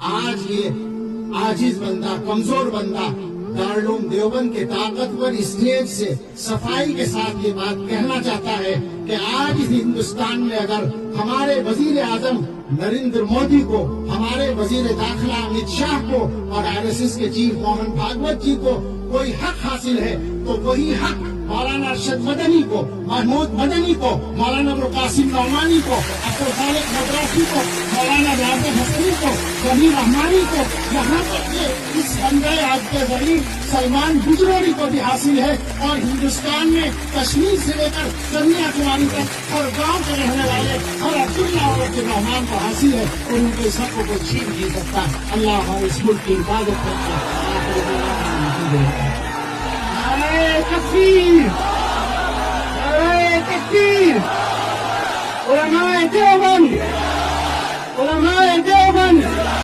آج یہ عاجز بندہ، کمزور بندہ دارالعلوم دیوبند کے طاقتور اسٹیج سے صفائی کے ساتھ یہ بات کہنا چاہتا ہے کہ آج اس ہندوستان میں اگر ہمارے وزیر اعظم نریندر مودی کو، ہمارے وزیر داخلہ امت شاہ کو اور RSS کے چیف موہن بھاگوت جی کو کوئی حق حاصل ہے تو وہی حق مولانا ارشد مدنی کو، محمود مدنی کو، مولانا ابوالقاسم نعمانی کو، عبدالخالق مدرسی کو، مولانا ریاض حسنی کو، ضمیر رحمانی کو، یہاں تک کہ اس بندے آج کے ضمیر سلمان گجروری کو بھی حاصل ہے، اور ہندوستان میں کشمیر سے لے کر کنیا کماری تک ہر گاؤں کے رہنے والے ہر عبداللہ اور عبدالرحمان کو حاصل ہے، اور ان کے سب کو چھین نہیں سکتا۔ اللہ ہمارے اس ملک کی حفاظت کرتا ہے۔ نعرہ تکبیر، نعرہ تکبیر، علماء دیوبند، علماء دیوبند۔